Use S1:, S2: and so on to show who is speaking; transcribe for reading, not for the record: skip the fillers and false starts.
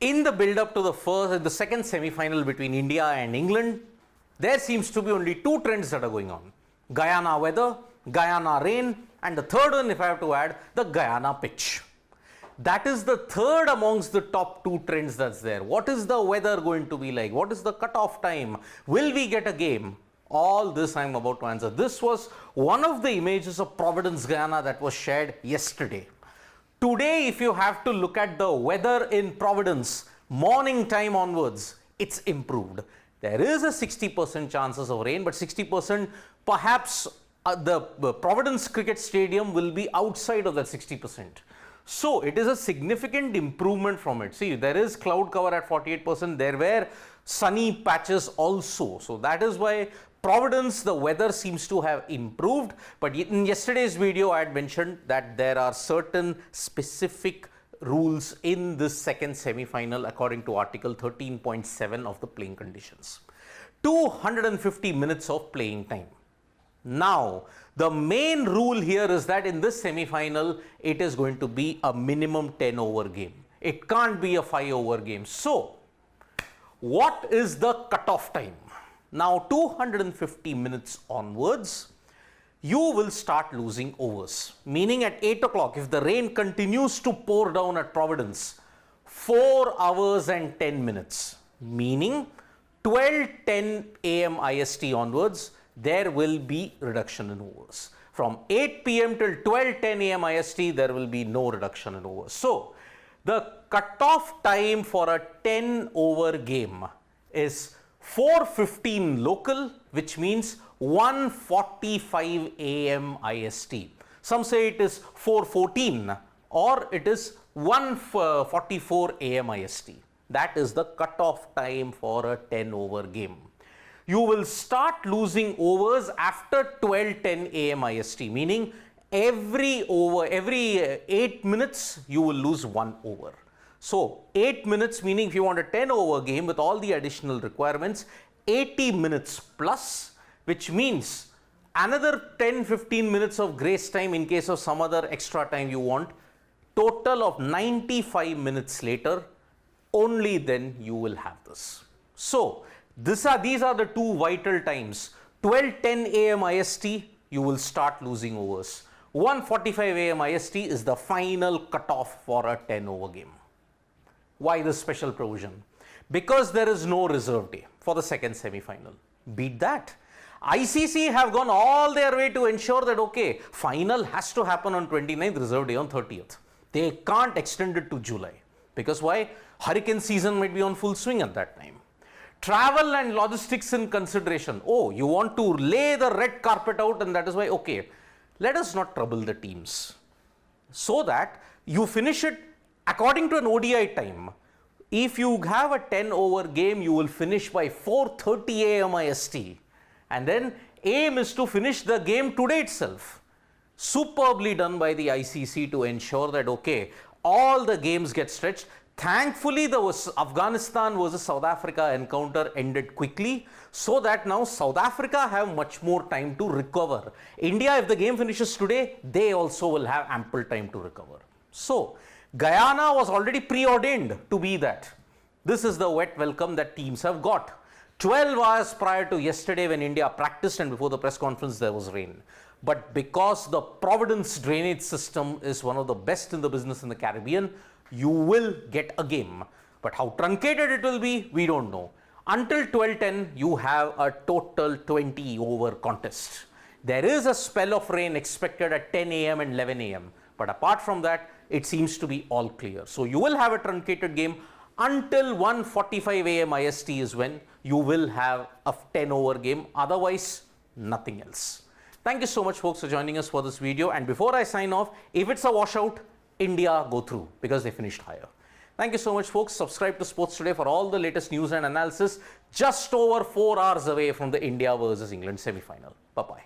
S1: In the build-up to the second semi-final between India and England, there seems to be only two trends that are going on. Guyana weather, Guyana rain, and the third one, if I have to add, the Guyana pitch. That is the third amongst the top two trends that's there. What is the weather going to be like? What is the cutoff time? Will we get a game? All this I'm about to answer. This was one of the images of Providence, Guyana that was shared yesterday. Today, if you have to look at the weather in Providence, morning time onwards, it's improved. There is a 60% chances of rain, but 60% perhaps the Providence Cricket Stadium will be outside of that 60%. So it is a significant improvement from it. See, there is cloud cover at 48%. There were sunny patches also. So that is why Providence, the weather seems to have improved. But in yesterday's video, I had mentioned that there are certain specific rules in this second semi-final according to Article 13.7 of the playing conditions. 250 minutes of playing time. Now, the main rule here is that in this semi-final, it is going to be a minimum 10 over game. It can't be a 5 over game. So, what is the cutoff time? Now, 250 minutes onwards, you will start losing overs. Meaning at 8 o'clock, if the rain continues to pour down at Providence, 4 hours and 10 minutes, meaning 12:10 AM IST onwards, there will be reduction in overs. From 8 PM till 12:10 AM IST, there will be no reduction in overs. So, the cutoff time for a 10 over game is 4:15 local, which means 1:45 AM IST. Some say it is 4:14 or it is 1:44 AM IST. That is the cutoff time for a 10 over game. You will start losing overs after 12:10 AM IST, meaning every 8 minutes you will lose 1 over. So 8 minutes, meaning if you want a 10 over game with all the additional requirements, 80 minutes plus, which means another 10-15 minutes of grace time in case of some other extra time you want, total of 95 minutes later, only then you will have this. So these are the two vital times. 12:10 AM IST, you will start losing overs. 1:45 AM IST is the final cutoff for a 10 over game. Why this special provision? Because there is no reserve day for the second semi-final. Beat that. ICC have gone all their way to ensure that, okay, final has to happen on 29th, reserve day on 30th. They can't extend it to July. Because why? Hurricane season might be on full swing at that time. Travel and logistics in consideration. Oh, you want to lay the red carpet out, and that is why, okay, let us not trouble the teams. So that you finish it according to an ODI time. If you have a 10 over game, you will finish by 4:30 AM IST. And then aim is to finish the game today itself. Superbly done by the ICC to ensure that, okay, all the games get stretched. Thankfully, the Afghanistan versus South Africa encounter ended quickly, so that now South Africa have much more time to recover. India, if the game finishes today, they also will have ample time to recover. So, Guyana was already preordained to be that. This is the wet welcome that teams have got. 12 hours prior to yesterday when India practiced and before the press conference, there was rain. But because the Providence drainage system is one of the best in the business in the Caribbean, you will get a game. But how truncated it will be, we don't know. Until 12:10, you have a total 20 over contest. There is a spell of rain expected at 10 AM and 11 AM. But apart from that, it seems to be all clear. So you will have a truncated game until 1:45 AM IST is when you will have a 10 over game. Otherwise, nothing else. Thank you so much, folks, for joining us for this video. And before I sign off, if it's a washout, India go through because they finished higher. Thank you so much, folks. Subscribe to Sports Today for all the latest news and analysis. Just over 4 hours away from the India versus England semi-final. Bye-bye.